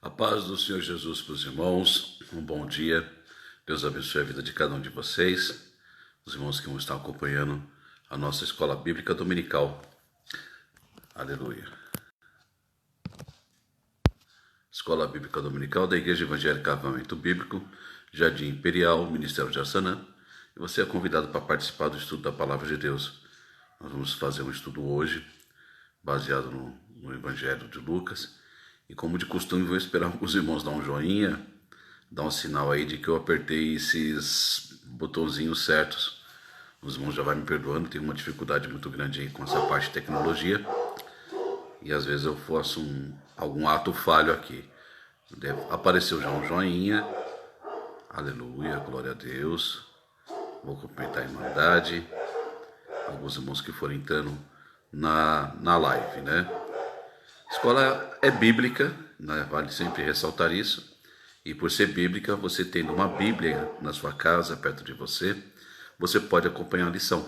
A paz do Senhor Jesus para os irmãos, um bom dia, Deus abençoe a vida de cada um de vocês, os irmãos que vão estar acompanhando a nossa escola bíblica dominical, aleluia. Escola Bíblica Dominical da Igreja Evangélica Avivamento Bíblico, Jardim Imperial, Ministério de Assanã, e você é convidado para participar do estudo da Palavra de Deus. Nós vamos fazer um estudo hoje, baseado no Evangelho de Lucas. E como de costume, vou esperar os irmãos dar um joinha, dar um sinal aí de que eu apertei esses botãozinhos certos. Os irmãos já vão me perdoando, tenho uma dificuldade muito grande aí com essa parte de tecnologia. E às vezes eu faço algum ato falho aqui. Apareceu já um joinha. Aleluia, glória a Deus. Vou cumprimentar a Irmandade. Alguns irmãos que foram entrando na live, né? Escola é bíblica, né? Vale sempre ressaltar isso. E por ser bíblica, você tendo uma Bíblia na sua casa, perto de você, você pode acompanhar a lição.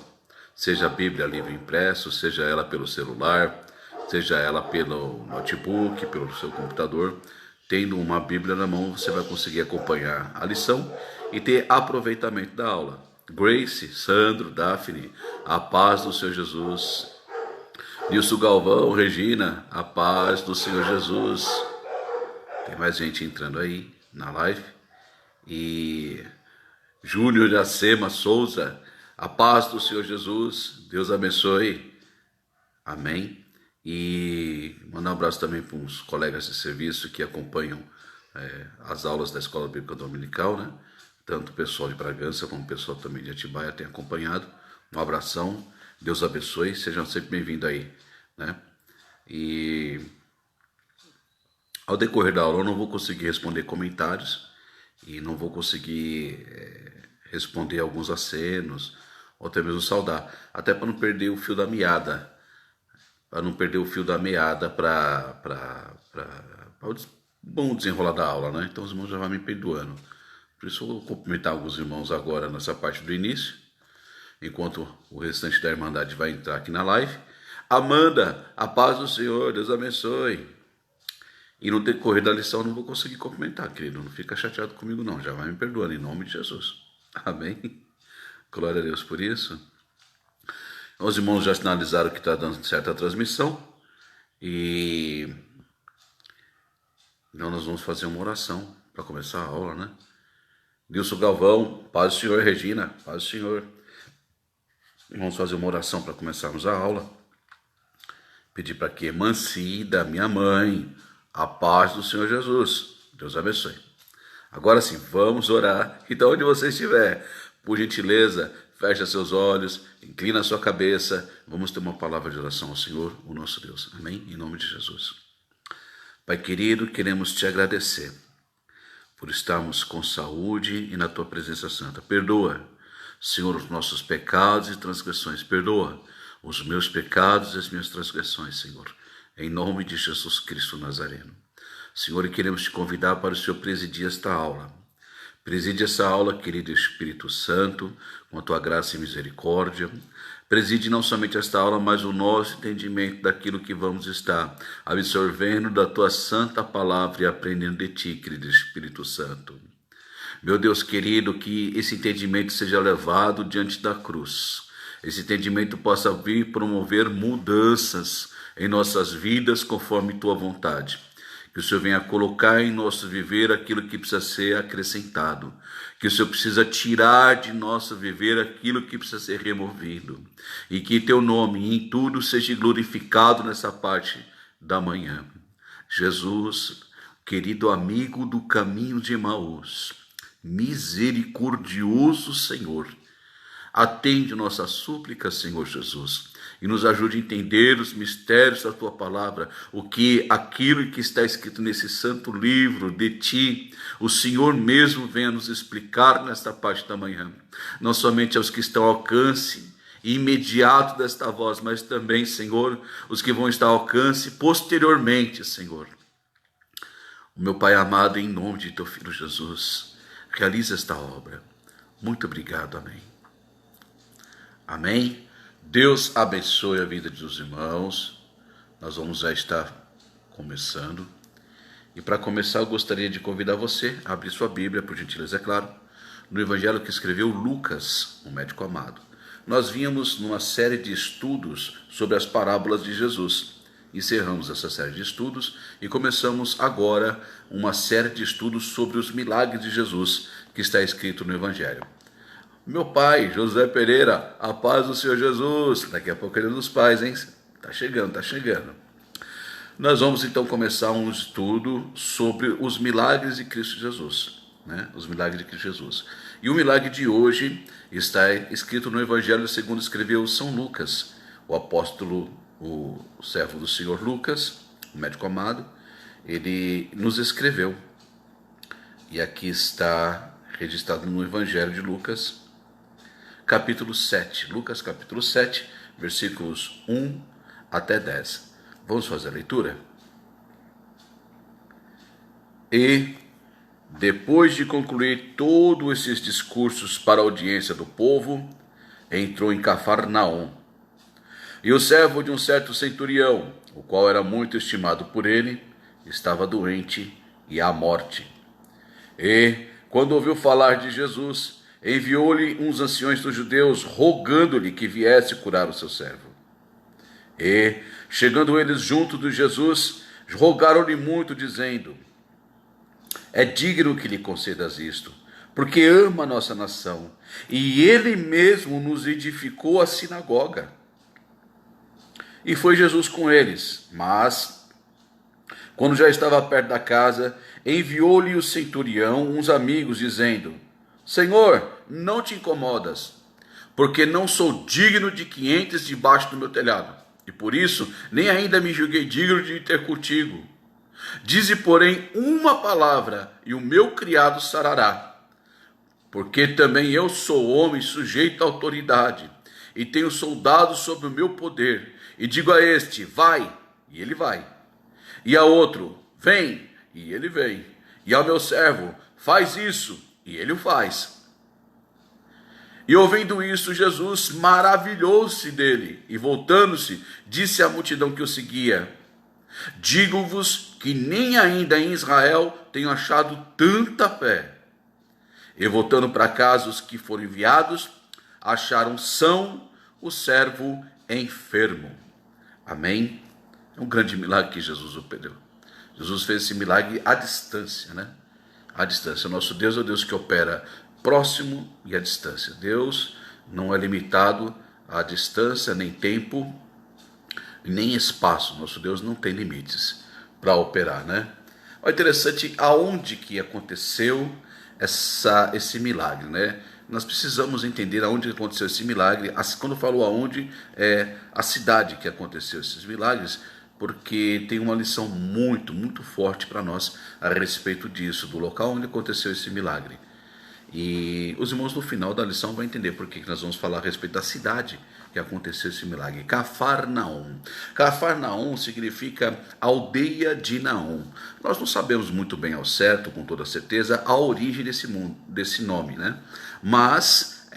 Seja a Bíblia livro impresso, seja ela pelo celular, seja ela pelo notebook, pelo seu computador. Tendo uma Bíblia na mão, você vai conseguir acompanhar a lição e ter aproveitamento da aula. Grace, Sandro, Daphne, a paz do Senhor Jesus. Nilson Galvão, Regina, a paz do Senhor Jesus. Tem mais gente entrando aí na live. E Júnior de Acema Souza, a paz do Senhor Jesus. Deus abençoe. Amém. E mandar um abraço também para os colegas de serviço que acompanham as aulas da Escola Bíblica Dominical, né? Tanto o pessoal de Bragança como o pessoal também de Atibaia tem acompanhado. Um abração. Deus abençoe, sejam sempre bem-vindos aí, né? E ao decorrer da aula eu não vou conseguir responder comentários e não vou conseguir responder alguns acenos ou até mesmo saudar, até para não perder o fio da meada, para o bom desenrolar da aula, né? Então os irmãos já vão me perdoando. Por isso eu vou cumprimentar alguns irmãos agora nessa parte do início, enquanto o restante da Irmandade vai entrar aqui na live. Amanda, a paz do Senhor, Deus abençoe. E no decorrer da lição eu não vou conseguir cumprimentar, querido. Não fica chateado comigo não, já vai me perdoando em nome de Jesus. Amém? Glória a Deus por isso. Os irmãos já sinalizaram que está dando certa transmissão. E então nós vamos fazer uma oração para começar a aula, né? Nilson Galvão, paz do Senhor. Regina, paz do Senhor. Vamos fazer uma oração para começarmos a aula. Pedir para que Mancida, minha mãe, a paz do Senhor Jesus. Deus abençoe. Agora sim, vamos orar. Então, onde você estiver, por gentileza, feche seus olhos, inclina a sua cabeça. Vamos ter uma palavra de oração ao Senhor, o nosso Deus. Amém? Em nome de Jesus. Pai querido, queremos te agradecer por estarmos com saúde e na tua presença santa. Perdoa, Senhor, os nossos pecados e transgressões. Perdoa os meus pecados e as minhas transgressões, Senhor. Em nome de Jesus Cristo Nazareno. Senhor, e queremos te convidar para o Senhor presidir esta aula. Preside essa aula, querido Espírito Santo, com a tua graça e misericórdia. Preside não somente esta aula, mas o nosso entendimento daquilo que vamos estar absorvendo da tua santa palavra e aprendendo de ti, querido Espírito Santo. Meu Deus querido, que esse entendimento seja levado diante da cruz. Esse entendimento possa vir promover mudanças em nossas vidas conforme tua vontade. Que o Senhor venha colocar em nosso viver aquilo que precisa ser acrescentado. Que o Senhor precisa tirar de nosso viver aquilo que precisa ser removido. E que teu nome em tudo seja glorificado nessa parte da manhã. Jesus, querido amigo do caminho de Emaús, misericordioso Senhor, atende nossa súplica, Senhor Jesus, e nos ajude a entender os mistérios da tua palavra, aquilo que está escrito nesse santo livro de ti, o Senhor mesmo venha nos explicar nesta parte da manhã, não somente aos que estão ao alcance imediato desta voz, mas também, Senhor, os que vão estar ao alcance posteriormente, Senhor. O meu Pai amado, em nome de teu Filho Jesus, realiza esta obra. Muito obrigado, amém. Amém? Deus abençoe a vida dos irmãos. Nós vamos já estar começando. E para começar, eu gostaria de convidar você a abrir sua Bíblia, por gentileza, é claro, no Evangelho que escreveu Lucas, um médico amado. Nós vínhamos numa série de estudos sobre as parábolas de Jesus. Encerramos essa série de estudos e começamos agora uma série de estudos sobre os milagres de Jesus, que está escrito no Evangelho. Meu pai, José Pereira, a paz do Senhor Jesus. Daqui a pouco é dos pais, hein? Tá chegando, tá chegando. Nós vamos então começar um estudo sobre os milagres de Cristo Jesus, né? Os milagres de Cristo Jesus. E o milagre de hoje está escrito no Evangelho segundo escreveu São Lucas, o apóstolo, o servo do Senhor Lucas, o médico amado, ele nos escreveu. E aqui está registrado no Evangelho de Lucas, capítulo 7. Lucas capítulo 7, versículos 1 até 10. Vamos fazer a leitura? E, depois de concluir todos esses discursos para a audiência do povo, entrou em Cafarnaum. E o servo de um certo centurião, o qual era muito estimado por ele, estava doente e à morte. E, quando ouviu falar de Jesus, enviou-lhe uns anciões dos judeus, rogando-lhe que viesse curar o seu servo. E, chegando eles junto de Jesus, rogaram-lhe muito, dizendo: é digno que lhe concedas isto, porque ama a nossa nação, e ele mesmo nos edificou a sinagoga. E foi Jesus com eles, mas, quando já estava perto da casa, enviou-lhe o centurião uns amigos, dizendo: Senhor, não te incomodas, porque não sou digno de que entres debaixo do meu telhado. E por isso, nem ainda me julguei digno de ter contigo. Dize, porém, uma palavra, e o meu criado sarará. Porque também eu sou homem sujeito à autoridade, e tenho soldados sob o meu poder. E digo a este, vai, e ele vai. E a outro, vem, e ele vem. E ao meu servo, faz isso, e ele o faz. E ouvindo isso, Jesus maravilhou-se dele, e voltando-se, disse à multidão que o seguia: digo-vos que nem ainda em Israel tenho achado tanta fé. E voltando para casa, os que foram enviados acharam são o servo enfermo. Amém? É um grande milagre que Jesus operou. Jesus fez esse milagre à distância, né? À distância. O nosso Deus é o Deus que opera próximo e à distância. Deus não é limitado à distância, nem tempo, nem espaço. Nosso Deus não tem limites para operar, né? É interessante aonde que aconteceu esse milagre, né? Nós precisamos entender aonde aconteceu esse milagre. Quando eu falo aonde, é a cidade que aconteceu esses milagres, porque tem uma lição muito, muito forte para nós a respeito disso, do local onde aconteceu esse milagre. E os irmãos no final da lição vão entender por que nós vamos falar a respeito da cidade que aconteceu esse milagre. Cafarnaum. Cafarnaum significa aldeia de Naum. Nós não sabemos muito bem ao certo, com toda certeza, a origem desse nome, né? Mas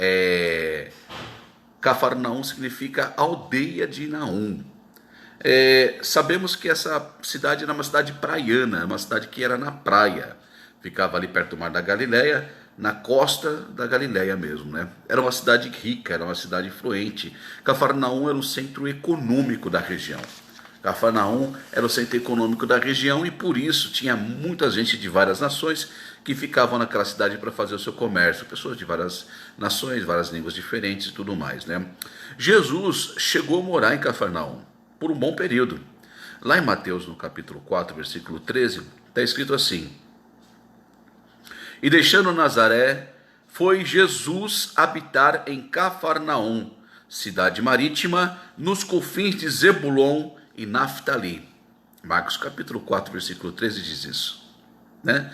Cafarnaum significa aldeia de Naum. Sabemos que essa cidade era uma cidade praiana, uma cidade que era na praia. Ficava ali perto do Mar da Galileia, na costa da Galileia mesmo, né? Era uma cidade rica, era uma cidade influente. Cafarnaum era o centro econômico da região. Cafarnaum era o centro econômico da região e por isso tinha muita gente de várias nações que ficavam naquela cidade para fazer o seu comércio. Pessoas de várias nações, várias línguas diferentes e tudo mais, né? Jesus chegou a morar em Cafarnaum por um bom período. Lá em Mateus, no capítulo 4, versículo 13, está escrito assim: e deixando Nazaré, foi Jesus habitar em Cafarnaum, cidade marítima, nos confins de Zebulon e Naftali. Marcos capítulo 4, versículo 13 diz isso, né?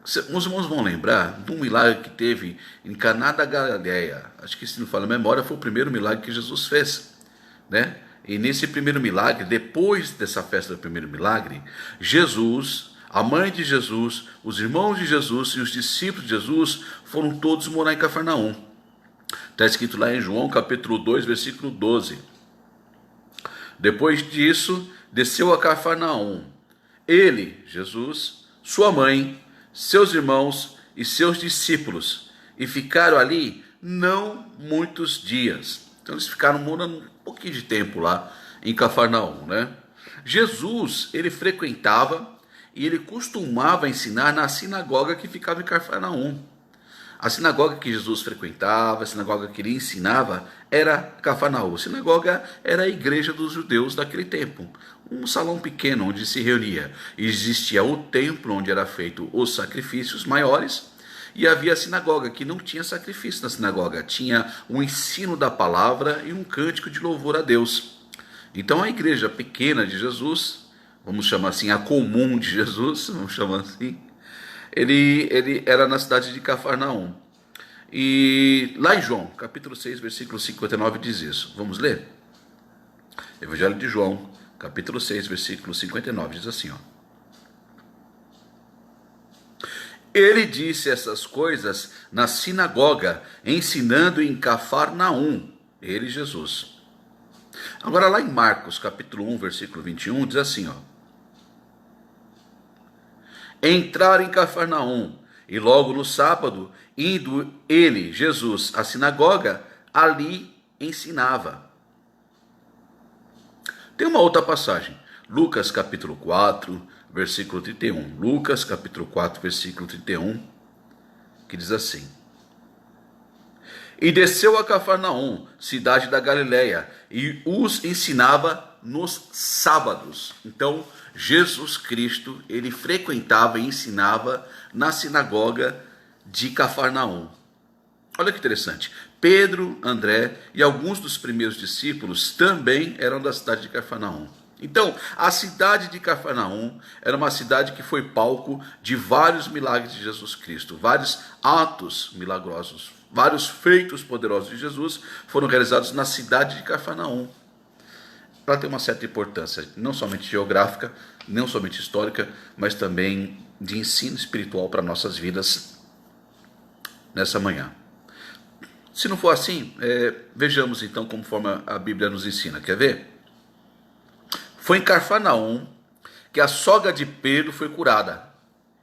Os irmãos vão lembrar de um milagre que teve em Caná da Galileia. Acho que, se não falha a memória, foi o primeiro milagre que Jesus fez, né? E nesse primeiro milagre, depois dessa festa do primeiro milagre, Jesus, a mãe de Jesus, os irmãos de Jesus e os discípulos de Jesus foram todos morar em Cafarnaum. Está escrito lá em João capítulo 2, versículo 12. Depois disso, desceu a Cafarnaum ele, Jesus, sua mãe, seus irmãos e seus discípulos, e ficaram ali não muitos dias. Então eles ficaram morando um pouquinho de tempo lá em Cafarnaum, né? Jesus, ele frequentava e ele costumava ensinar na sinagoga que ficava em Cafarnaum. A sinagoga que Jesus frequentava, a sinagoga que ele ensinava, era Cafarnaum. A sinagoga era a igreja dos judeus daquele tempo. Um salão pequeno onde se reunia. Existia o templo onde era feito os sacrifícios maiores, e havia a sinagoga, que não tinha sacrifício na sinagoga. Tinha um ensino da palavra e um cântico de louvor a Deus. Então a igreja pequena de Jesus, vamos chamar assim, a comum de Jesus, vamos chamar assim, ele era na cidade de Cafarnaum. E lá em João, capítulo 6, versículo 59, diz isso. Vamos ler? Evangelho de João, capítulo 6, versículo 59, diz assim, ó. Ele disse essas coisas na sinagoga, ensinando em Cafarnaum, ele, Jesus. Agora lá em Marcos, capítulo 1, versículo 21, diz assim, ó. Entraram em Cafarnaum, e logo no sábado, indo ele, Jesus, à sinagoga, ali ensinava. Tem uma outra passagem, Lucas capítulo 4, versículo 31. Lucas capítulo 4, versículo 31, que diz assim. E desceu a Cafarnaum, cidade da Galileia, e os ensinava nos sábados. Então, Jesus Cristo, ele frequentava e ensinava na sinagoga de Cafarnaum. Olha que interessante. Pedro, André e alguns dos primeiros discípulos também eram da cidade de Cafarnaum. Então, a cidade de Cafarnaum era uma cidade que foi palco de vários milagres de Jesus Cristo, vários atos milagrosos, vários feitos poderosos de Jesus foram realizados na cidade de Cafarnaum. Ela tem uma certa importância, não somente geográfica, não somente histórica, mas também de ensino espiritual para nossas vidas nessa manhã. Se não for assim, vejamos então como forma a Bíblia nos ensina. Quer ver? Foi em Cafarnaum que a sogra de Pedro foi curada.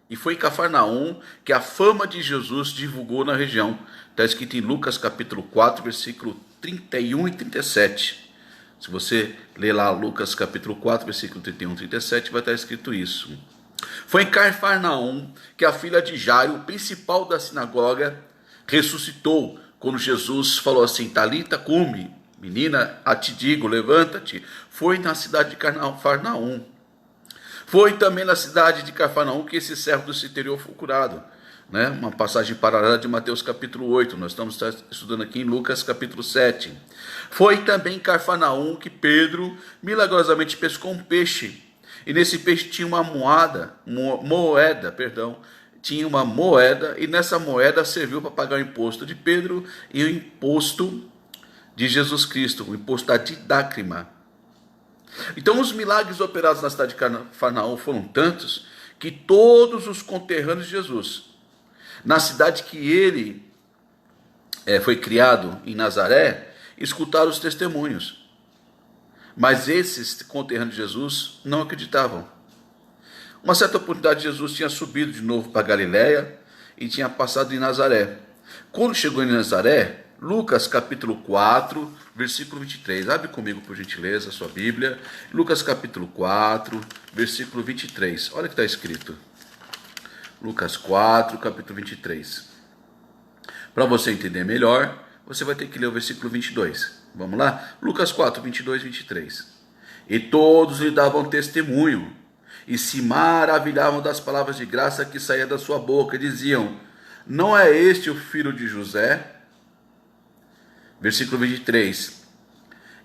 E foi em Cafarnaum que a fama de Jesus divulgou na região. Está escrito em Lucas capítulo 4, versículo 31 e 37. Se você ler lá Lucas capítulo 4, versículo 31 e 37, vai estar escrito isso. Foi em Cafarnaum que a filha de Jairo, o principal da sinagoga, ressuscitou, quando Jesus falou assim, Talita cumi, menina, a te digo, levanta-te. Foi na cidade de Cafarnaum. Foi também na cidade de Cafarnaum que esse servo do interior foi curado. Né? Uma passagem paralela de Mateus capítulo 8, nós estamos estudando aqui em Lucas capítulo 7. Foi também em Cafarnaum que Pedro milagrosamente pescou um peixe. E nesse peixe tinha uma moeda, tinha uma moeda, e nessa moeda serviu para pagar o imposto de Pedro e o imposto de Jesus Cristo, o imposto da didácrima. Então os milagres operados na cidade de Cafarnaum foram tantos que todos os conterrâneos de Jesus, na cidade que ele foi criado, em Nazaré, escutaram os testemunhos. Mas esses conterrâneos de Jesus não acreditavam. Uma certa oportunidade, Jesus tinha subido de novo para Galiléia e tinha passado em Nazaré. Quando chegou em Nazaré, Lucas capítulo 4, versículo 23. Abre comigo, por gentileza, a sua Bíblia. Lucas capítulo 4, versículo 23. Olha o que está escrito. Lucas 4, capítulo 23. Para você entender melhor, você vai ter que ler o versículo 22. Vamos lá? Lucas 4, 22 e 23. E todos lhe davam testemunho, e se maravilhavam das palavras de graça que saía da sua boca, e diziam, não é este o filho de José? Versículo 23.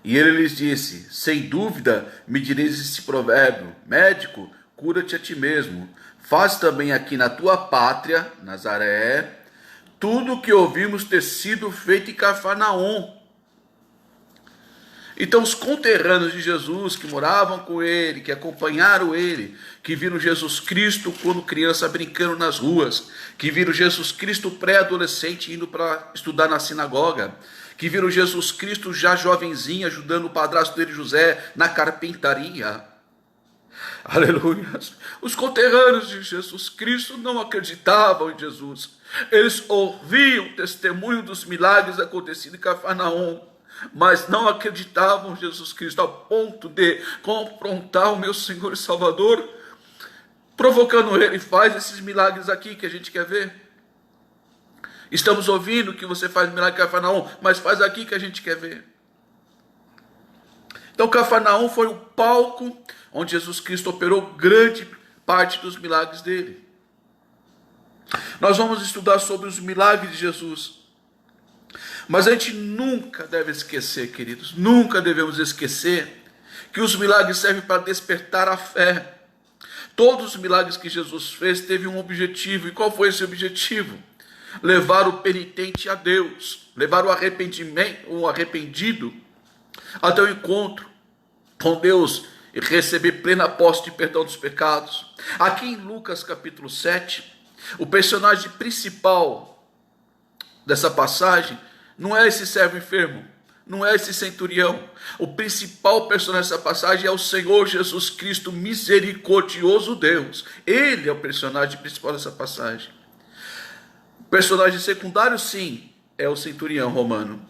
E ele lhes disse, sem dúvida me direis este provérbio, médico, cura-te a ti mesmo. Faz também aqui na tua pátria, Nazaré, tudo o que ouvimos ter sido feito em Cafarnaum. Então os conterrâneos de Jesus, que moravam com ele, que acompanharam ele, que viram Jesus Cristo quando criança brincando nas ruas, que viram Jesus Cristo pré-adolescente indo para estudar na sinagoga, que viram Jesus Cristo já jovenzinho ajudando o padrasto dele José na carpintaria. Aleluia. Os conterrâneos de Jesus Cristo não acreditavam em Jesus. Eles ouviam o testemunho dos milagres acontecidos em Cafarnaum, mas não acreditavam em Jesus Cristo, ao ponto de confrontar o meu Senhor e Salvador, provocando ele: faz esses milagres aqui que a gente quer ver. Estamos ouvindo que você faz milagre em Cafarnaum, mas faz aqui que a gente quer ver. Então Cafarnaum foi o palco onde Jesus Cristo operou grande parte dos milagres dele. Nós vamos estudar sobre os milagres de Jesus. Mas a gente nunca deve esquecer, queridos, nunca devemos esquecer que os milagres servem para despertar a fé. Todos os milagres que Jesus fez teve um objetivo. E qual foi esse objetivo? Levar o penitente a Deus, levar o arrependido até o encontro com Deus e receber plena posse de perdão dos pecados. Aqui em Lucas capítulo 7, o personagem principal dessa passagem não é esse servo enfermo, não é esse centurião. O principal personagem dessa passagem é o Senhor Jesus Cristo, misericordioso Deus. Ele é o personagem principal dessa passagem. O personagem secundário, sim, é o centurião romano.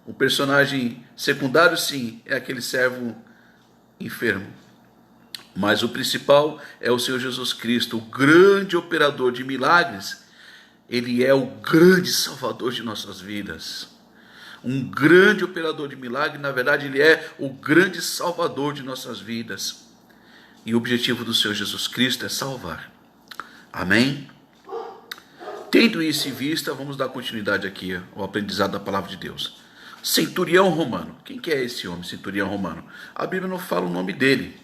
O personagem secundário, sim, é aquele servo enfermo. Mas o principal é o Senhor Jesus Cristo, o grande operador de milagres. Ele é o grande salvador de nossas vidas. Um grande operador de milagres, na verdade, ele é o grande salvador de nossas vidas. E o objetivo do Senhor Jesus Cristo é salvar. Amém? Tendo isso em vista, vamos dar continuidade aqui ao aprendizado da palavra de Deus. Centurião romano. Quem que é esse homem, centurião romano? A Bíblia não fala o nome dele.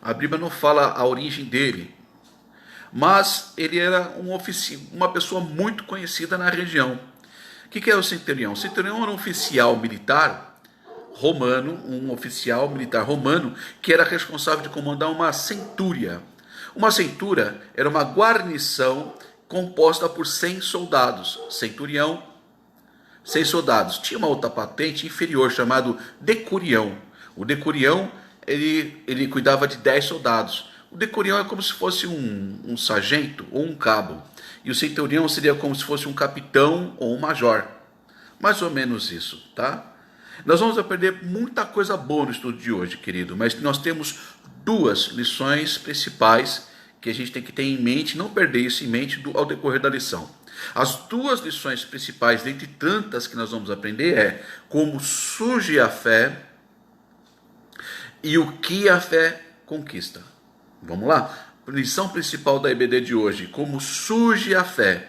A Bíblia não fala a origem dele. Mas ele era uma pessoa muito conhecida na região. O que é o centurião? O centurião era um oficial militar romano, um oficial militar romano que era responsável de comandar uma centúria. Uma centúria era uma guarnição composta por 100 soldados. Centurião, 100 soldados. Tinha uma outra patente inferior chamado decurião. O decurião, ele cuidava de 10 soldados. O decurião é como se fosse um sargento ou um cabo. E o centurião seria como se fosse um capitão ou um major. Mais ou menos isso, tá? Nós vamos aprender muita coisa boa no estudo de hoje, querido. Mas nós temos duas lições principais que a gente tem que ter em mente, não perder isso em mente ao decorrer da lição. As duas lições principais, dentre tantas que nós vamos aprender, é como surge a fé e o que a fé conquista. Vamos lá? Lição principal da EBD de hoje: como surge a fé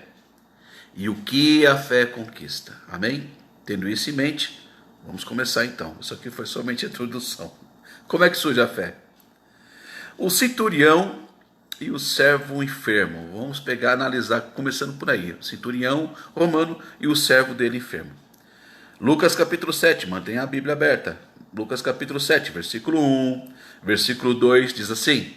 e o que a fé conquista. Amém? Tendo isso em mente, vamos começar então. Isso aqui foi somente a introdução. Como é que surge a fé? O centurião e o servo enfermo. Vamos pegar e analisar, começando por aí. O centurião romano e o servo dele enfermo. Lucas capítulo 7, mantenha a Bíblia aberta. Lucas capítulo 7, versículo 1, versículo 2, diz assim: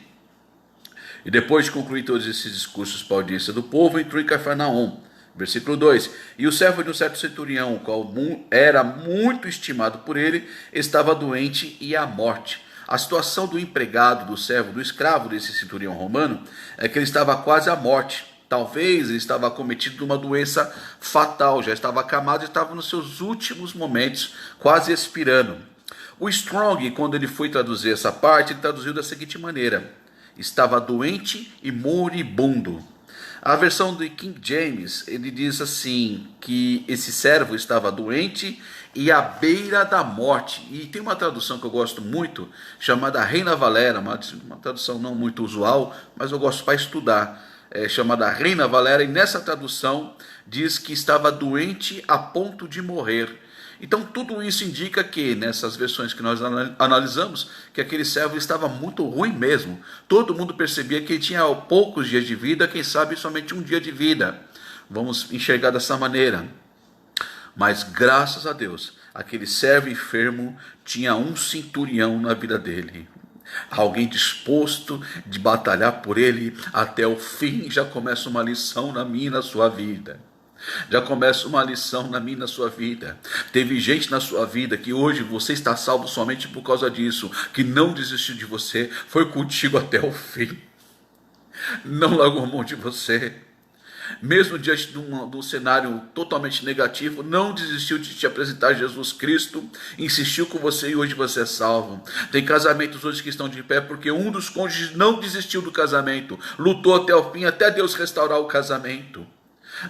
e depois de concluir todos esses discursos para a audiência do povo, entrou em Cafarnaum. Versículo 2: e o servo de um certo centurião, o qual era muito estimado por ele, estava doente e à morte. A situação do empregado, do servo, do escravo desse centurião romano é que ele estava quase à morte. Talvez ele estava acometido de uma doença fatal, já estava acamado e estava nos seus últimos momentos, quase expirando. O Strong, quando ele foi traduzir essa parte, ele traduziu da seguinte maneira: estava doente e moribundo. A versão do King James, ele diz assim, que esse servo estava doente e à beira da morte. E tem uma tradução que eu gosto muito, chamada Reina Valera, uma tradução não muito usual, mas eu gosto para estudar, chamada Reina Valera, e nessa tradução diz que estava doente a ponto de morrer. Então tudo isso indica que, nessas versões que nós analisamos, que aquele servo estava muito ruim mesmo. Todo mundo percebia que ele tinha poucos dias de vida, quem sabe somente um dia de vida. Vamos enxergar dessa maneira. Mas graças a Deus, aquele servo enfermo tinha um centurião na vida dele. Alguém disposto de batalhar por ele até o fim. Já começa uma lição na minha e na sua vida. Já começa uma lição na minha e na sua vida. Teve gente na sua vida que hoje você está salvo somente por causa disso, que não desistiu de você, foi contigo até o fim, não largou mão de você. Mesmo diante de um cenário totalmente negativo, não desistiu de te apresentar Jesus Cristo, insistiu com você e hoje você é salvo. Tem casamentos hoje que estão de pé porque um dos cônjuges não desistiu do casamento, lutou até o fim, até Deus restaurar o casamento.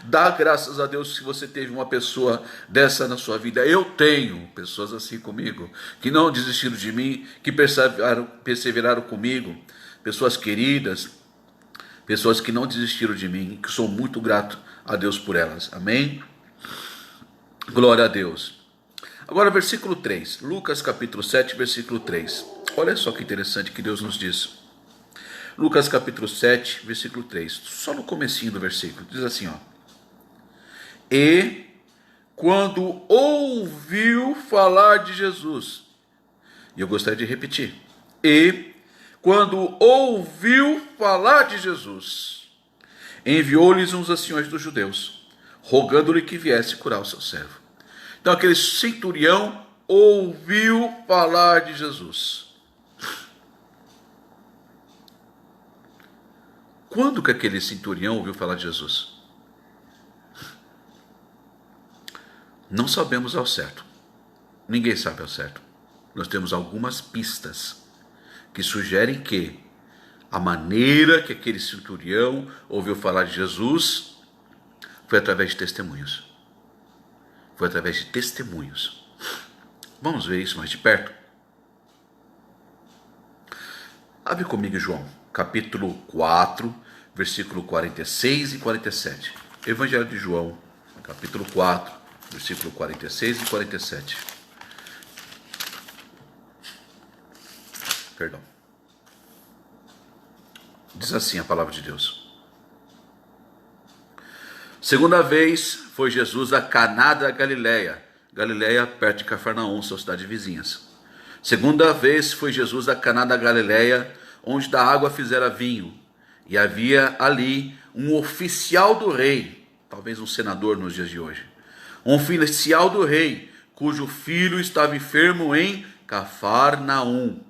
Dá graças a Deus se você teve uma pessoa dessa na sua vida. Eu tenho pessoas assim comigo, que não desistiram de mim, que perseveraram comigo, pessoas queridas, pessoas que não desistiram de mim, que sou muito grato a Deus por elas. Amém? Glória a Deus. Agora versículo 3, Lucas capítulo 7, versículo 3. Olha só que interessante que Deus nos diz. Lucas capítulo 7, versículo 3. Só no comecinho do versículo, diz assim, ó. E quando ouviu falar de Jesus, e eu gostaria de repetir, e quando ouviu falar de Jesus, enviou-lhes uns anciões dos judeus, rogando-lhe que viesse curar o seu servo. Então aquele centurião ouviu falar de Jesus. Quando que aquele centurião ouviu falar de Jesus? Não sabemos ao certo. Ninguém sabe ao certo. Nós temos algumas pistas que sugerem que a maneira que aquele centurião ouviu falar de Jesus foi através de testemunhos. Foi através de testemunhos. Vamos ver isso mais de perto? Abre comigo João, capítulo 4, versículo 46 e 47. Evangelho de João, capítulo 4, versículo 46 e 47. Perdão. Diz assim a palavra de Deus. Segunda vez foi Jesus a Caná da Galileia. Galileia, perto de Cafarnaum, sua cidade vizinhas. Segunda vez foi Jesus a Caná da Galileia, onde da água fizera vinho. E havia ali um oficial do rei, talvez um senador nos dias de hoje. Um oficial do rei, cujo filho estava enfermo em Cafarnaum.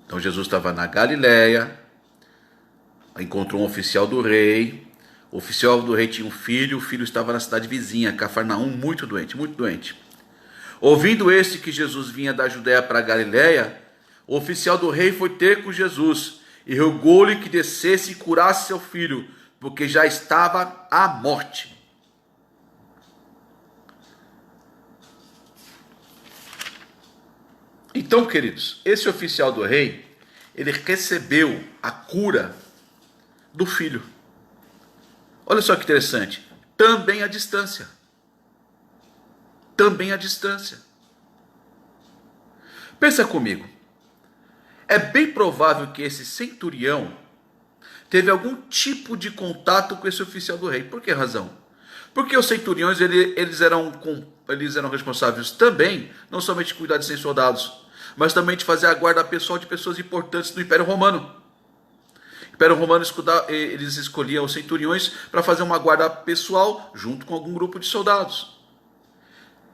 Então Jesus estava na Galileia, encontrou um oficial do rei. O oficial do rei tinha um filho, o filho estava na cidade vizinha, Cafarnaum, muito doente, muito doente. Ouvindo este que Jesus vinha da Judéia para a Galileia, o oficial do rei foi ter com Jesus e rogou-lhe que descesse e curasse seu filho, porque já estava à morte. Então, queridos, esse oficial do rei, ele recebeu a cura do filho. Olha só que interessante, também à distância. Também à distância. Pensa comigo, é bem provável que esse centurião teve algum tipo de contato com esse oficial do rei. Por que razão? Porque os centuriões, eles eram responsáveis também, não somente de cuidar de 100 soldados, mas também de fazer a guarda pessoal de pessoas importantes do Império Romano. O Império Romano, eles escolhiam os centuriões para fazer uma guarda pessoal junto com algum grupo de soldados.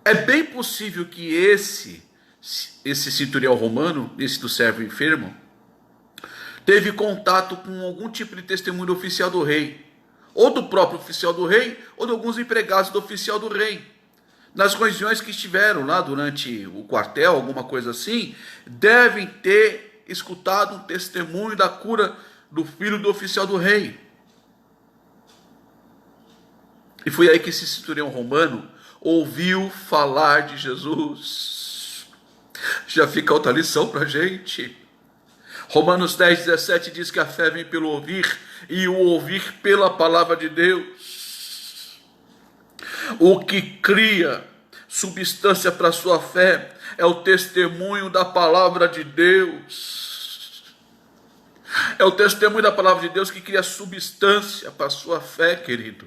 É bem possível que esse centurião romano, esse do servo enfermo, teve contato com algum tipo de testemunho do oficial do rei, ou do próprio oficial do rei, ou de alguns empregados do oficial do rei. Nas reuniões que estiveram lá durante o quartel, alguma coisa assim, devem ter escutado um testemunho da cura do filho do oficial do rei. E foi aí que esse centurião romano ouviu falar de Jesus. Já fica outra lição para a gente. Romanos 10, 17 diz que a fé vem pelo ouvir, e o ouvir pela palavra de Deus. O que cria substância para a sua fé é o testemunho da palavra de Deus. É o testemunho da palavra de Deus que cria substância para a sua fé, querido.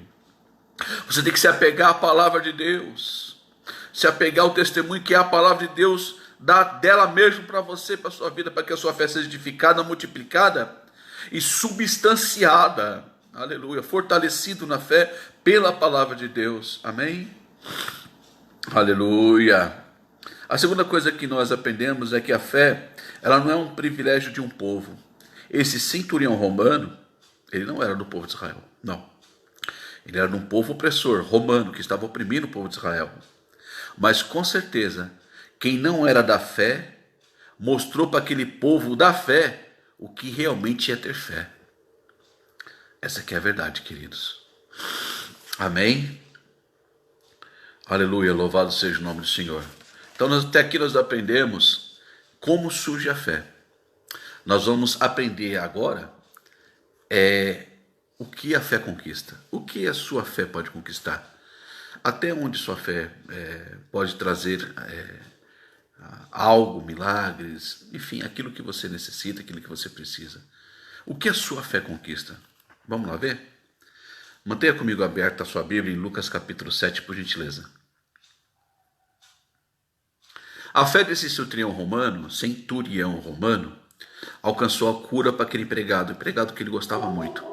Você tem que se apegar à palavra de Deus, se apegar ao testemunho que é a palavra de Deus, dá dela mesmo para você, para a sua vida, para que a sua fé seja edificada, multiplicada e substanciada. Aleluia. Fortalecido na fé pela palavra de Deus. Amém? Aleluia. A segunda coisa que nós aprendemos é que a fé, ela não é um privilégio de um povo. Esse centurião romano, ele não era do povo de Israel, não. Ele era de um povo opressor, romano, que estava oprimindo o povo de Israel. Mas com certeza, quem não era da fé, mostrou para aquele povo da fé o que realmente é ter fé. Essa aqui é a verdade, queridos. Amém? Aleluia, louvado seja o nome do Senhor. Então, até aqui nós aprendemos como surge a fé. Nós vamos aprender agora o que a fé conquista. O que a sua fé pode conquistar. Até onde sua fé pode trazer algo, milagres, enfim, aquilo que você necessita, aquilo que você precisa. O que a sua fé conquista? Vamos lá ver? Mantenha comigo aberta a sua Bíblia em Lucas capítulo 7, por gentileza. A fé desse centurião romano, alcançou a cura para aquele empregado que ele gostava muito.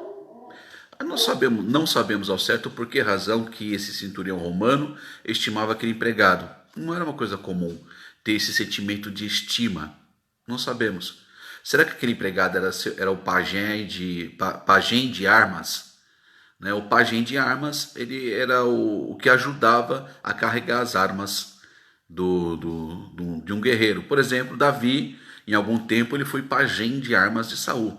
Nós não sabemos ao certo por que razão que esse centurião romano estimava aquele empregado. Não era uma coisa comum ter esse sentimento de estima. Não sabemos. Será que aquele empregado era o pajem de armas? Né? O pajem de armas, ele era o que ajudava a carregar as armas de um guerreiro. Por exemplo, Davi, em algum tempo, ele foi pajem de armas de Saul.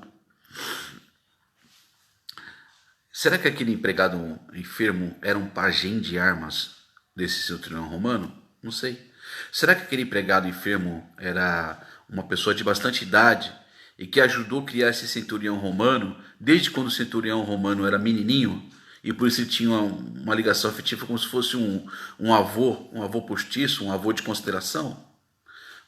Será que aquele empregado enfermo era um pajem de armas desse centurião romano? Não sei. Será que aquele empregado enfermo era uma pessoa de bastante idade e que ajudou a criar esse centurião romano desde quando o centurião romano era menininho e por isso ele tinha uma ligação afetiva como se fosse um avô postiço, um avô de consideração?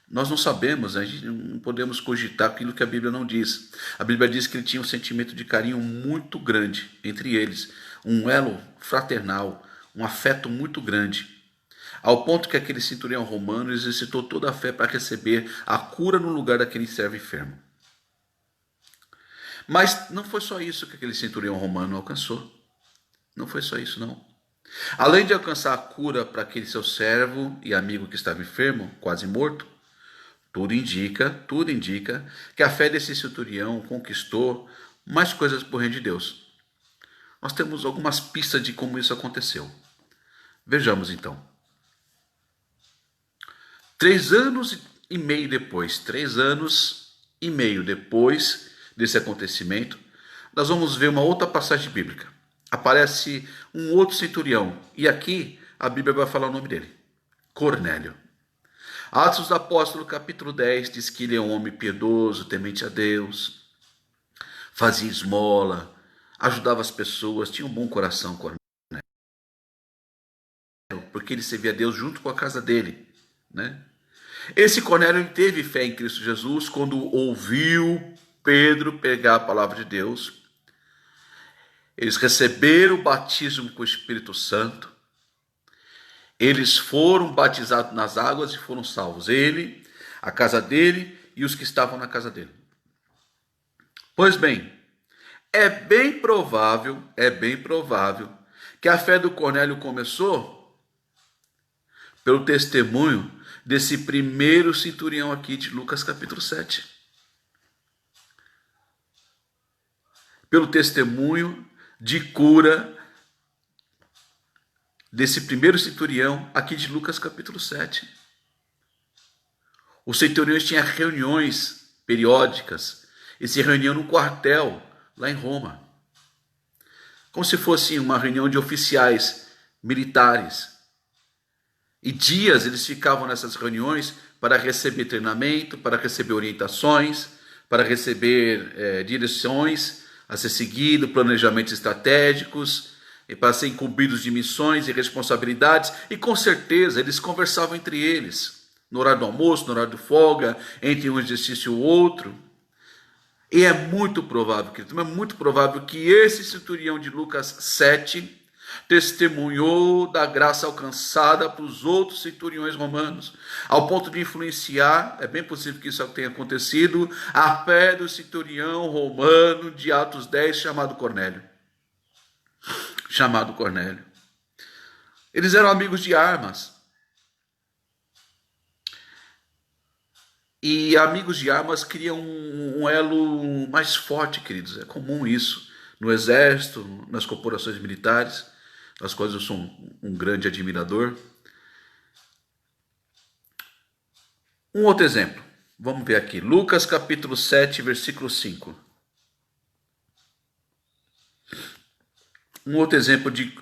Nós não sabemos, a gente não podemos cogitar aquilo que a Bíblia não diz. A Bíblia diz que ele tinha um sentimento de carinho muito grande entre eles, um elo fraternal, um afeto muito grande, ao ponto que aquele centurião romano exercitou toda a fé para receber a cura no lugar daquele servo enfermo. Mas não foi só isso que aquele centurião romano alcançou. Não foi só isso, não. Além de alcançar a cura para aquele seu servo e amigo que estava enfermo, quase morto, tudo indica que a fé desse centurião conquistou mais coisas por reino de Deus. Nós temos algumas pistas de como isso aconteceu. Vejamos então. 3 anos e meio depois desse acontecimento, nós vamos ver uma outra passagem bíblica. Aparece um outro centurião, e aqui a Bíblia vai falar o nome dele, Cornélio. Atos dos Apóstolos, capítulo 10, diz que ele é um homem piedoso, temente a Deus, fazia esmola, ajudava as pessoas, tinha um bom coração, Cornélio, porque ele servia a Deus junto com a casa dele, né? Esse Cornélio teve fé em Cristo Jesus quando ouviu Pedro pregar a palavra de Deus. Eles receberam o batismo com o Espírito Santo. Eles foram batizados nas águas e foram salvos. Ele, a casa dele e os que estavam na casa dele. Pois bem, é bem provável que a fé do Cornélio começou pelo testemunho desse primeiro centurião aqui de Lucas capítulo 7. Pelo testemunho de cura desse primeiro centurião aqui de Lucas capítulo 7. Os centuriões tinham reuniões periódicas, e se reuniam no quartel, lá em Roma. Como se fosse uma reunião de oficiais militares. E dias eles ficavam nessas reuniões para receber treinamento, para receber orientações, para receber direções a ser seguido, planejamentos estratégicos, e para serem incumbidos de missões e responsabilidades. E com certeza eles conversavam entre eles, no horário do almoço, no horário de folga, entre um exercício e o outro. E é muito provável, querido, que esse centurião de Lucas 7 testemunhou da graça alcançada para os outros centuriões romanos, ao ponto de influenciar, é bem possível que isso tenha acontecido, a fé do centurião romano de Atos 10, chamado Cornélio. chamado Cornélio. Eles eram amigos de armas. E amigos de armas criam um elo mais forte, queridos. É comum isso no exército, nas corporações militares, das quais eu sou um grande admirador. Um outro exemplo. Vamos ver aqui. Lucas capítulo 7, versículo 5. Um outro exemplo de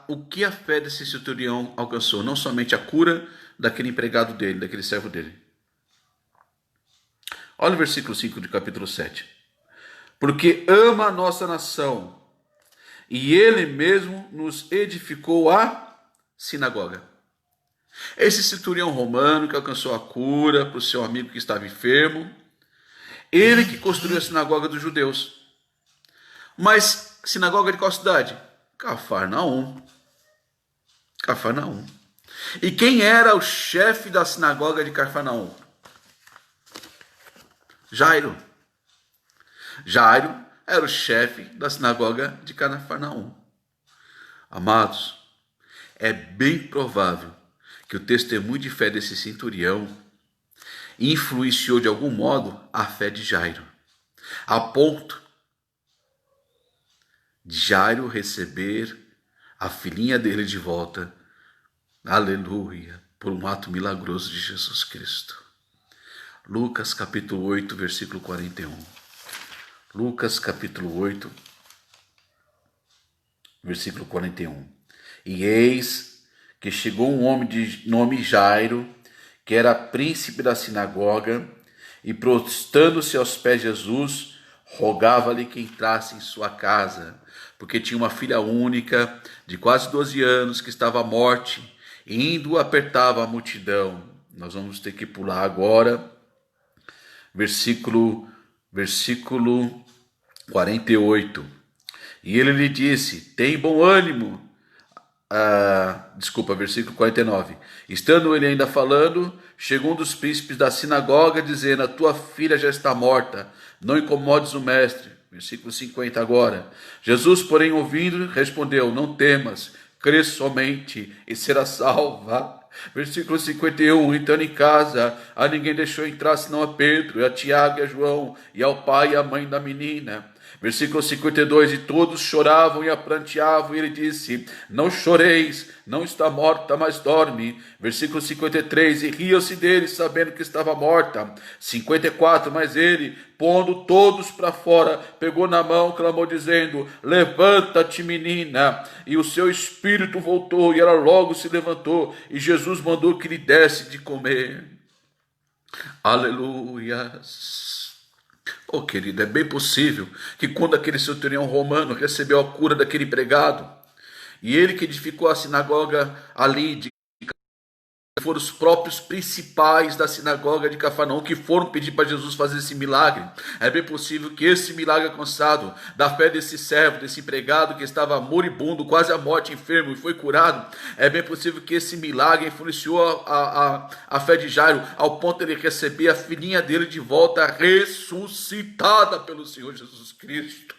o que a fé desse centurião alcançou. Não somente a cura daquele empregado dele, daquele servo dele. Olha o versículo 5 do capítulo 7. Porque ama a nossa nação, e ele mesmo nos edificou a sinagoga. Esse centurião romano que alcançou a cura para o seu amigo que estava enfermo, ele que construiu a sinagoga dos judeus. Mas sinagoga de qual cidade? Cafarnaum. Cafarnaum. E quem era o chefe da sinagoga de Cafarnaum? Jairo. Jairo era o chefe da sinagoga de Cafarnaum. Amados, é bem provável que o testemunho de fé desse centurião influenciou de algum modo a fé de Jairo, a ponto de Jairo receber a filhinha dele de volta, aleluia, por um ato milagroso de Jesus Cristo. Lucas capítulo 8, versículo 41. Lucas capítulo 8, versículo 41. E eis que chegou um homem de nome Jairo, que era príncipe da sinagoga, e prostrando-se aos pés de Jesus, rogava-lhe que entrasse em sua casa, porque tinha uma filha única, de quase 12 anos, que estava à morte, e indo apertava a multidão. Nós vamos ter que pular agora, versículo 48. E ele lhe disse, tem bom ânimo. Versículo 49. Estando ele ainda falando, chegou um dos príncipes da sinagoga, dizendo, a tua filha já está morta, não incomodes o mestre. Versículo 50 agora. Jesus, porém, ouvindo, respondeu, não temas, crê somente e será salva. Versículo 51, entrando em casa, a ninguém deixou entrar senão a Pedro, e a Tiago e a João, e ao pai e à mãe da menina. Versículo 52, e todos choravam e pranteavam, e ele disse, não choreis, não está morta, mas dorme. Versículo 53, e riam-se dele, sabendo que estava morta. 54, mas ele, pondo todos para fora, pegou na mão, clamou dizendo, levanta-te, menina. E o seu espírito voltou, e ela logo se levantou, e Jesus mandou que lhe desse de comer. Aleluia. Oh, querido, é bem possível que quando aquele centurião romano recebeu a cura daquele empregado, e ele que edificou a sinagoga ali de foram os próprios principais da sinagoga de Cafarnaum que foram pedir para Jesus fazer esse milagre. É bem possível que esse milagre alcançado da fé desse servo, desse empregado que estava moribundo, quase à morte, enfermo e foi curado, é bem possível que esse milagre influenciou a fé de Jairo ao ponto de ele receber a filhinha dele de volta ressuscitada pelo Senhor Jesus Cristo.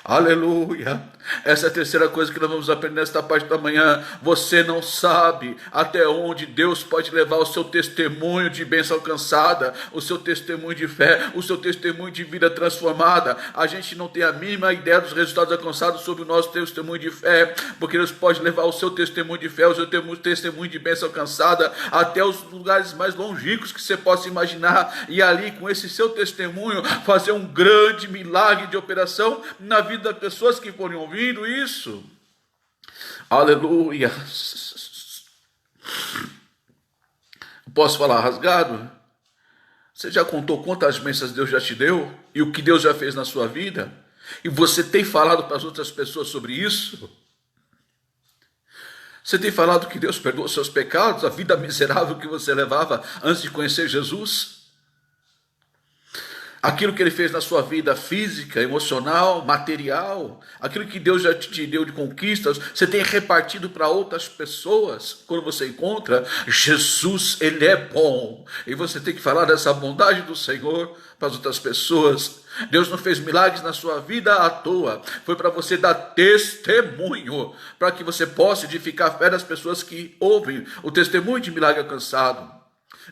Aleluia. Essa é a terceira coisa que nós vamos aprender nesta parte da manhã. Você não sabe até onde Deus pode levar o seu testemunho de bênção alcançada, o seu testemunho de fé, o seu testemunho de vida transformada. A gente não tem a mínima ideia dos resultados alcançados sobre o nosso testemunho de fé, porque Deus pode levar o seu testemunho de fé, o seu testemunho de bênção alcançada até os lugares mais longínquos que você possa imaginar, e ali com esse seu testemunho fazer um grande milagre de operação na vida das pessoas que forem ouvindo isso. Aleluia. Posso falar rasgado? Você já contou quantas bênçãos Deus já te deu? E o que Deus já fez na sua vida? E você tem falado para as outras pessoas sobre isso? Você tem falado que Deus perdoou seus pecados, a vida miserável que você levava antes de conhecer Jesus? Aquilo que Ele fez na sua vida física, emocional, material, aquilo que Deus já te deu de conquistas, você tem repartido para outras pessoas. Quando você encontra Jesus, Ele é bom. E você tem que falar dessa bondade do Senhor para as outras pessoas. Deus não fez milagres na sua vida à toa. Foi para você dar testemunho, para que você possa edificar a fé das pessoas que ouvem o testemunho de milagre alcançado.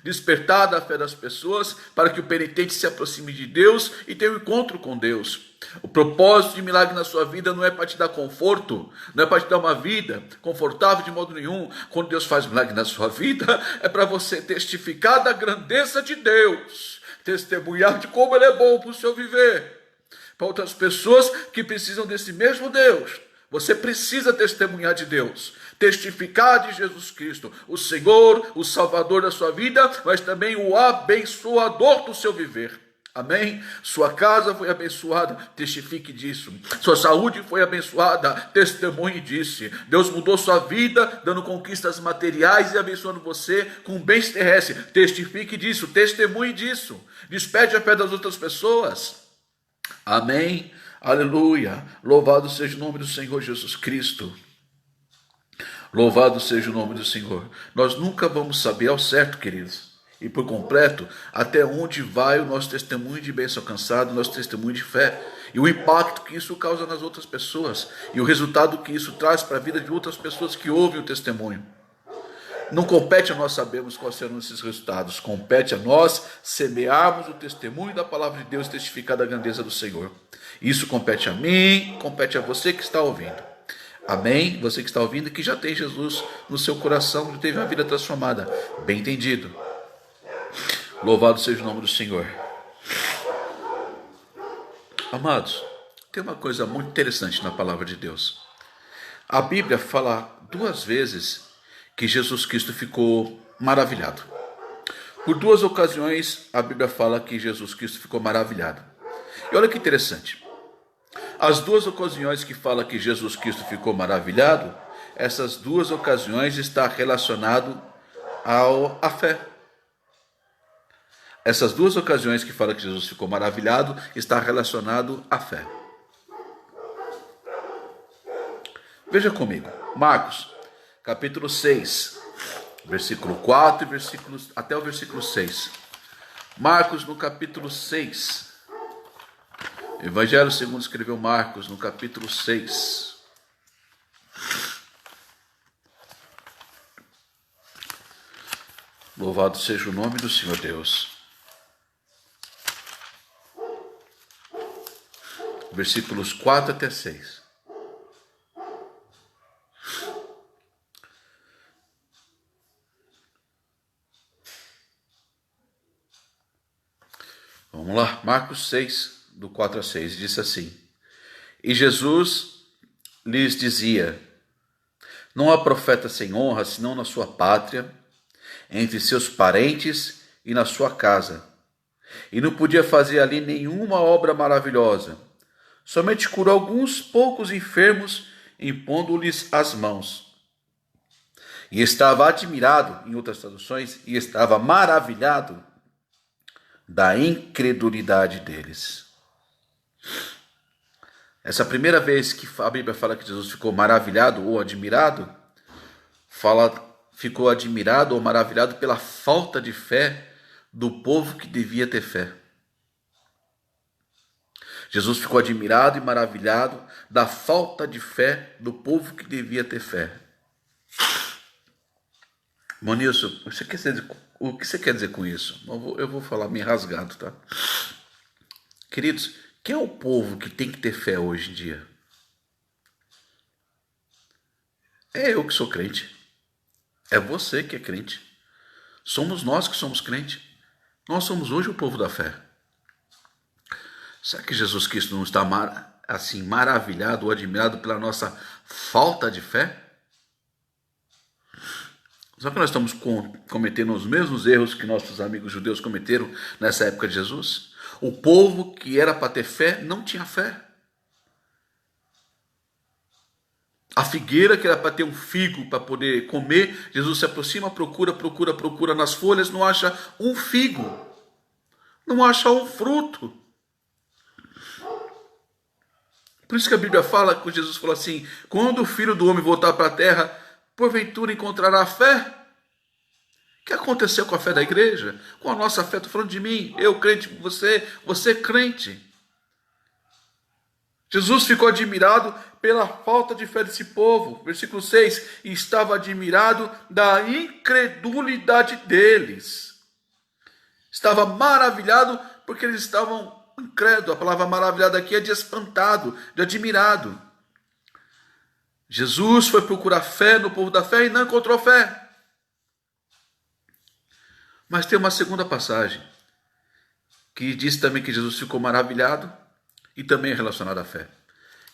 Despertar da fé das pessoas para que o penitente se aproxime de Deus e tenha um encontro com Deus. O propósito de milagre na sua vida não é para te dar conforto, não é para te dar uma vida confortável de modo nenhum. Quando Deus faz milagre na sua vida, é para você testificar da grandeza de Deus, testemunhar de como Ele é bom para o seu viver, para outras pessoas que precisam desse mesmo Deus. Você precisa testemunhar de Deus, testificar de Jesus Cristo, o Senhor, o Salvador da sua vida, mas também o abençoador do seu viver. Amém? Sua casa foi abençoada, testifique disso. Sua saúde foi abençoada, testemunhe disso. Deus mudou sua vida, dando conquistas materiais e abençoando você com bens terrestres. Testifique disso, testemunhe disso. Desperte a fé das outras pessoas. Amém? Aleluia. Louvado seja o nome do Senhor Jesus Cristo. Louvado seja o nome do Senhor. Nós nunca vamos saber ao certo, queridos, e por completo, até onde vai o nosso testemunho de bênção alcançado, o nosso testemunho de fé, e o impacto que isso causa nas outras pessoas, e o resultado que isso traz para a vida de outras pessoas que ouvem o testemunho. Não compete a nós sabermos quais serão esses resultados, compete a nós semearmos o testemunho da palavra de Deus e testificar da grandeza do Senhor. Isso compete a mim, compete a você que está ouvindo. Amém? Você que está ouvindo, que já tem Jesus no seu coração, já teve uma vida transformada. Bem entendido. Louvado seja o nome do Senhor. Amados, tem uma coisa muito interessante na palavra de Deus. A Bíblia fala 2 vezes que Jesus Cristo ficou maravilhado. Por 2 ocasiões, a Bíblia fala que Jesus Cristo ficou maravilhado. E olha que interessante. As 2 ocasiões que fala que Jesus Cristo ficou maravilhado, essas 2 ocasiões está relacionado à fé. Essas 2 ocasiões que fala que Jesus ficou maravilhado está relacionado à fé. Veja comigo, Marcos, capítulo 6, versículo 4 até o versículo 6. Marcos no capítulo 6. Evangelho segundo escreveu Marcos no capítulo 6. Louvado seja o nome do Senhor Deus. Versículos 4 até 6. Vamos lá, Marcos 6, do 4 a 6, disse assim: E Jesus lhes dizia: Não há profeta sem honra, senão na sua pátria, entre seus parentes e na sua casa. E não podia fazer ali nenhuma obra maravilhosa. Somente curou alguns poucos enfermos, impondo-lhes as mãos. E estava admirado, em outras traduções, e estava maravilhado da incredulidade deles. Essa primeira vez que a Bíblia fala que Jesus ficou maravilhado ou admirado, ficou admirado ou maravilhado pela falta de fé do povo que devia ter fé. Jesus ficou admirado e maravilhado da falta de fé do povo que devia ter fé. Monilson, o que você quer dizer com isso? Eu vou falar meio rasgado, tá? Queridos, quem é o povo que tem que ter fé hoje em dia? É eu que sou crente. É você que é crente. Somos nós que somos crentes. Nós somos hoje o povo da fé. Será que Jesus Cristo não está assim maravilhado ou admirado pela nossa falta de fé? Só que nós estamos cometendo os mesmos erros que nossos amigos judeus cometeram nessa época de Jesus? O povo que era para ter fé não tinha fé. A figueira que era para ter um figo para poder comer, Jesus se aproxima, procura nas folhas, não acha um figo, não acha um fruto. Por isso que a Bíblia fala, que Jesus falou assim: quando o Filho do Homem voltar para a terra, porventura encontrará fé? O que aconteceu com a fé da igreja? Com a nossa fé, estou falando de mim, eu crente, você crente. Jesus ficou admirado pela falta de fé desse povo. Versículo 6, e estava admirado da incredulidade deles. Estava maravilhado porque eles estavam incrédulos. A palavra maravilhado aqui é de espantado, de admirado. Jesus foi procurar fé no povo da fé e não encontrou fé. Mas tem uma segunda passagem que diz também que Jesus ficou maravilhado e também é relacionado à fé.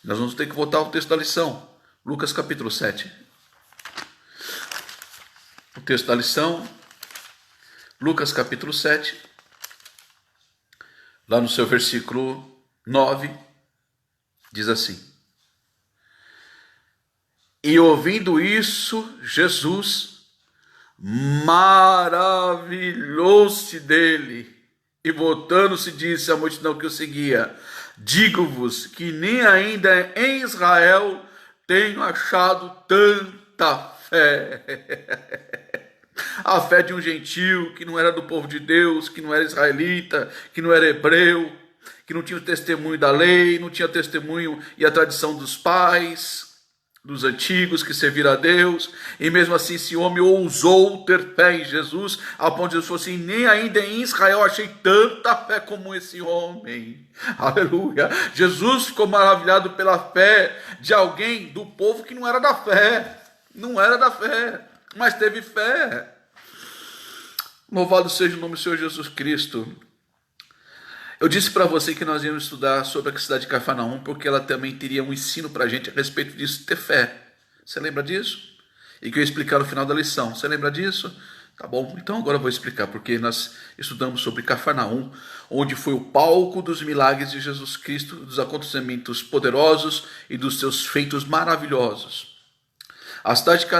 Nós vamos ter que voltar ao texto da lição, Lucas capítulo 7. O texto da lição, Lucas capítulo 7, lá no seu versículo 9, diz assim: e ouvindo isso, Jesus maravilhou-se dele, e voltando-se disse à multidão que o seguia: digo-vos que nem ainda em Israel tenho achado tanta fé. A fé de um gentio que não era do povo de Deus, que não era israelita, que não era hebreu, que não tinha o testemunho da lei, não tinha o testemunho e a tradição dos pais, dos antigos que serviram a Deus, e mesmo assim esse homem ousou ter fé em Jesus, ao ponto de Jesus falou assim: nem ainda em Israel achei tanta fé como esse homem. Aleluia! Jesus ficou maravilhado pela fé de alguém do povo que não era da fé, mas teve fé. Louvado seja o nome do Senhor Jesus Cristo. Eu disse para você que nós íamos estudar sobre a cidade de Cafarnaum, porque ela também teria um ensino para a gente a respeito disso, ter fé. Você lembra disso? E que eu ia explicar no final da lição. Você lembra disso? Tá bom, então agora eu vou explicar, porque nós estudamos sobre Cafarnaum, onde foi o palco dos milagres de Jesus Cristo, dos acontecimentos poderosos e dos seus feitos maravilhosos. A cidade de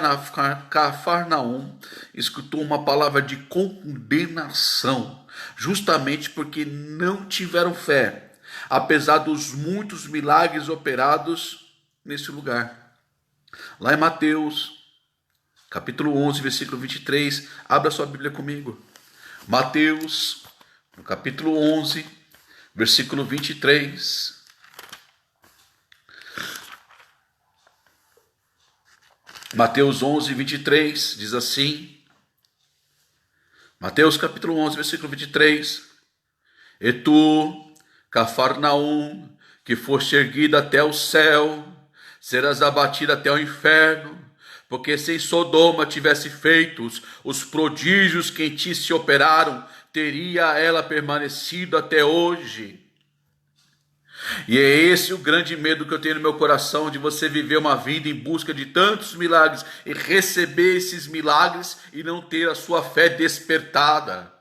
Cafarnaum escutou uma palavra de condenação, justamente porque não tiveram fé, apesar dos muitos milagres operados nesse lugar. Lá em Mateus, capítulo 11, versículo 23, abra sua Bíblia comigo. Mateus, no capítulo 11, versículo 23. Mateus 11, 23, diz assim. Mateus capítulo 11, versículo 23. E tu, Cafarnaum, que foste erguida até o céu, serás abatida até o inferno, porque se em Sodoma tivesse feitos os prodígios que em ti se operaram, teria ela permanecido até hoje. E é esse o grande medo que eu tenho no meu coração, de você viver uma vida em busca de tantos milagres e receber esses milagres e não ter a sua fé despertada.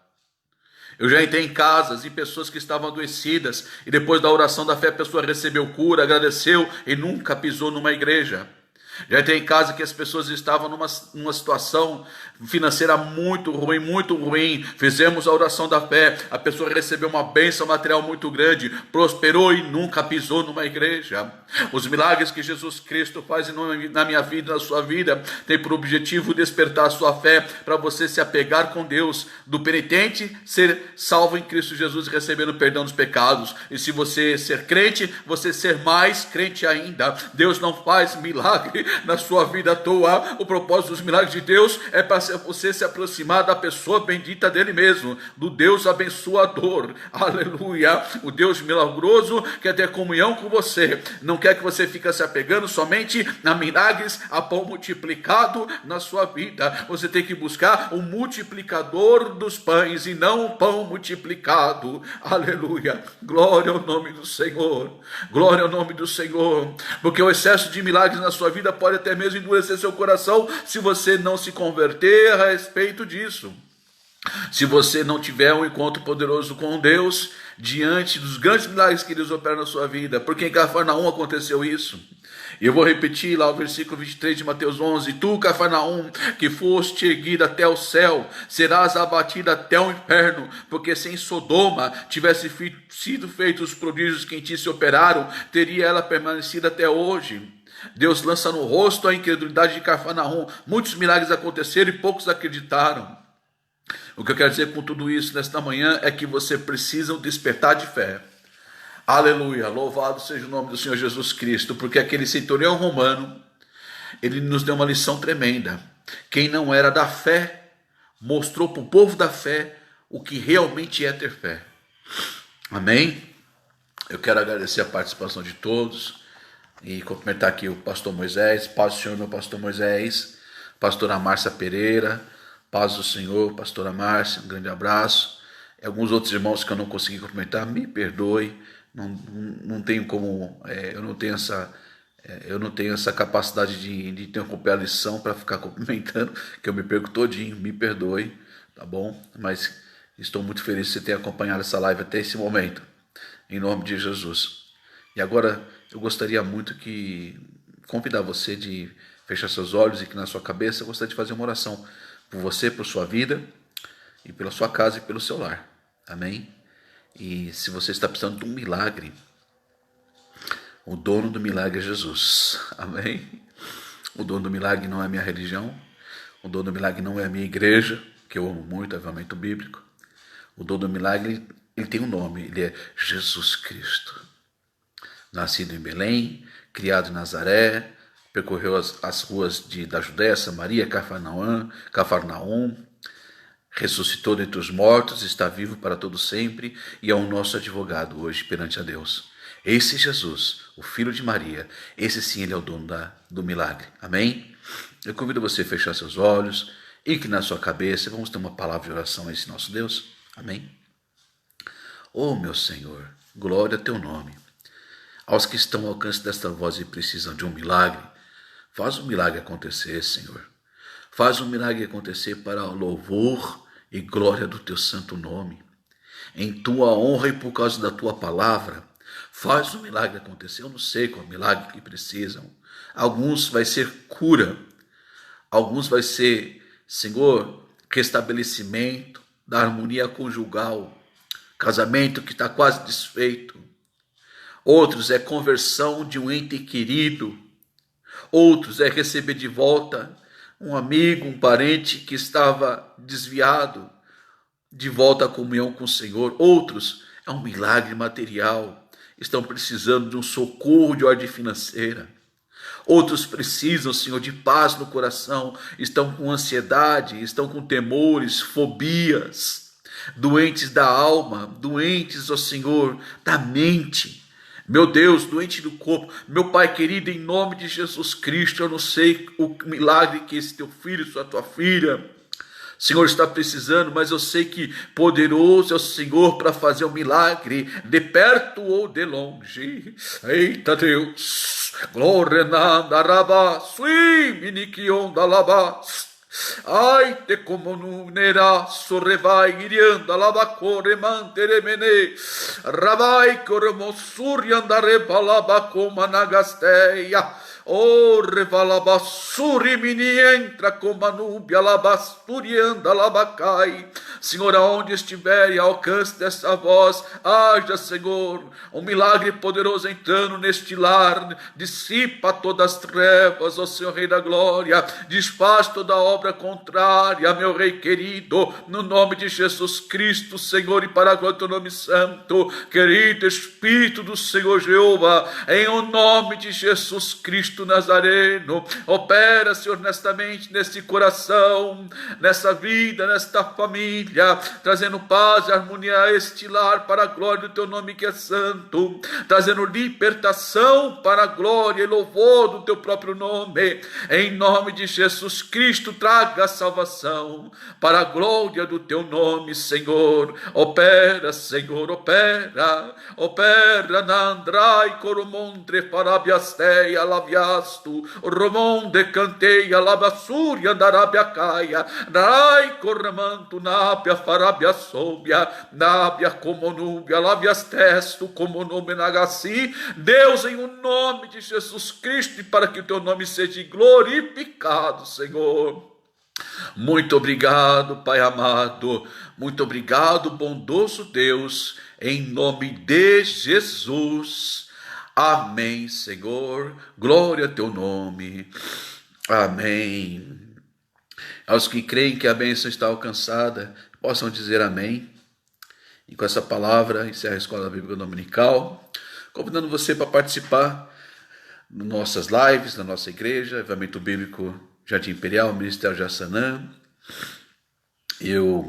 Eu já entrei em casas e pessoas que estavam adoecidas e depois da oração da fé a pessoa recebeu cura, agradeceu e nunca pisou numa igreja. Já entrei em casa que as pessoas estavam numa situação financeira muito ruim, fizemos a oração da fé, a pessoa recebeu uma bênção material muito grande, prosperou e nunca pisou numa igreja. Os milagres que Jesus Cristo faz na minha vida, na sua vida, tem por objetivo despertar a sua fé, para você se apegar com Deus, do penitente ser salvo em Cristo Jesus e receber o perdão dos pecados, e se você ser crente, você ser mais crente ainda. Deus não faz milagre na sua vida à toa. O propósito dos milagres de Deus é para você se aproximar da pessoa bendita dele mesmo, do Deus abençoador. Aleluia! O Deus milagroso quer ter comunhão com você, não quer que você fique se apegando somente a milagres, a pão multiplicado na sua vida. Você tem que buscar o multiplicador dos pães e não o pão multiplicado. Aleluia! Glória ao nome do Senhor, glória ao nome do Senhor, porque o excesso de milagres na sua vida pode até mesmo endurecer seu coração se você não se converter a respeito disso. Se você não tiver um encontro poderoso com Deus, diante dos grandes milagres que Deus opera na sua vida, porque em Cafarnaum aconteceu isso. E eu vou repetir lá o versículo 23 de Mateus 11. Tu, Cafarnaum, que foste erguida até o céu, serás abatida até o inferno, porque se em Sodoma tivesse sido feitos os prodígios que em ti se operaram, teria ela permanecido até hoje. Deus lança no rosto a incredulidade de Cafarnaum. Muitos milagres aconteceram e poucos acreditaram. O que eu quero dizer com tudo isso nesta manhã é que você precisa despertar de fé. Aleluia, louvado seja o nome do Senhor Jesus Cristo, porque aquele centurião romano, ele nos deu uma lição tremenda. Quem não era da fé, mostrou para o povo da fé o que realmente é ter fé. Amém? Eu quero agradecer a participação de todos e cumprimentar aqui o pastor Moisés. Paz do Senhor, meu pastor Moisés, pastora Márcia Pereira, paz do Senhor, pastora Márcia, um grande abraço. E alguns outros irmãos que eu não consegui cumprimentar, me perdoe, não tenho como, eu não tenho essa capacidade de interromper a lição para ficar cumprimentando, que eu me perco todinho, me perdoe, tá bom? Mas estou muito feliz de você ter acompanhado essa live até esse momento, em nome de Jesus. E agora eu gostaria muito que convidar você de fechar seus olhos e que na sua cabeça eu gostaria de fazer uma oração por você, por sua vida, e pela sua casa e pelo seu lar. Amém? E se você está precisando de um milagre, o dono do milagre é Jesus. Amém? O dono do milagre não é a minha religião. O dono do milagre não é a minha igreja, que eu amo muito, avivamento bíblico. O dono do milagre, ele tem um nome, ele é Jesus Cristo. Nascido em Belém, criado em Nazaré, percorreu as ruas da Judéia, Samaria, Cafarnaum, ressuscitou dentre os mortos, está vivo para todo sempre e é o nosso advogado hoje perante a Deus. Esse Jesus, o filho de Maria, esse sim ele é o dono do milagre. Amém? Eu convido você a fechar seus olhos e que na sua cabeça vamos ter uma palavra de oração a esse nosso Deus. Amém? Oh meu Senhor, glória a teu nome. Aos que estão ao alcance desta voz e precisam de um milagre, faz um milagre acontecer, Senhor. Faz um milagre acontecer para o louvor e glória do teu santo nome. Em tua honra e por causa da tua palavra, faz um milagre acontecer. Eu não sei qual milagre que precisam. Alguns vai ser cura. Alguns vai ser, Senhor, restabelecimento da harmonia conjugal. Casamento que está quase desfeito. Outros é conversão de um ente querido. Outros é receber de volta um amigo, um parente que estava desviado, de volta à comunhão com o Senhor. Outros é um milagre material, estão precisando de um socorro de ordem financeira. Outros precisam, Senhor, de paz no coração, estão com ansiedade, estão com temores, fobias, doentes da alma, doentes, ó Senhor, da mente. Meu Deus, doente do corpo, meu Pai querido, em nome de Jesus Cristo, eu não sei o milagre que esse teu filho, sua tua filha, Senhor, está precisando, mas eu sei que poderoso é o Senhor para fazer um milagre, de perto ou de longe. Eita Deus, glória nada rabá, sui miniquion da labás. Ai, te como nunera, sorrevai, irianda, labacore, manteremene, ravai, cormosuri, andare, palabacoma, nagasteia. Oh, revalabassuri, mini entra com manúbia, labasturianda, labacai. Senhor, aonde estiver e alcance dessa voz, haja, Senhor, um milagre poderoso entrando neste lar, dissipa todas as trevas, ó Senhor Rei da Glória, desfaz toda obra contrária, meu Rei querido, no nome de Jesus Cristo, Senhor, e para a glória do teu nome santo, querido Espírito do Senhor Jeová, em o nome de Jesus Cristo Nazareno, opera, Senhor, nesta mente, neste coração, nessa vida, nesta família, trazendo paz e harmonia a este lar, para a glória do teu nome que é santo, trazendo libertação para a glória e louvor do teu próprio nome, em nome de Jesus Cristo, traga a salvação, para a glória do teu nome, Senhor, opera, Senhor, opera, nandrai, coromondre, farabiasteia, lavia, Romonde canteia, labassúria, darabia caia, dai corramanto, nábia, farabia sóbia, nábia comonúbia, labias testo, como nome nagassi. Deus, em o nome de Jesus Cristo, e para que o teu nome seja glorificado, Senhor. Muito obrigado, Pai amado, muito obrigado, bondoso Deus, em nome de Jesus. Amém, Senhor, glória a teu nome, amém. Aos que creem que a bênção está alcançada, possam dizer amém. E com essa palavra, encerra a Escola Bíblica Dominical. convidando você para participar das nossas lives, da nossa igreja, Avivamento Bíblico Jardim Imperial, Ministério Jassanã. Eu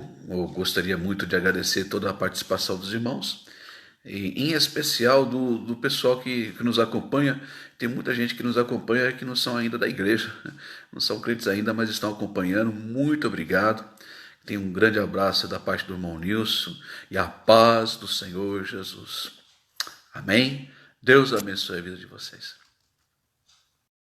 gostaria muito de agradecer toda a participação dos irmãos, e em especial do pessoal que nos acompanha. Tem muita gente que nos acompanha que não são ainda da igreja, não são crentes ainda, mas estão acompanhando. Muito obrigado. Tenho um grande abraço da parte do irmão Nilson e a paz do Senhor Jesus. Amém? Deus abençoe a vida de vocês.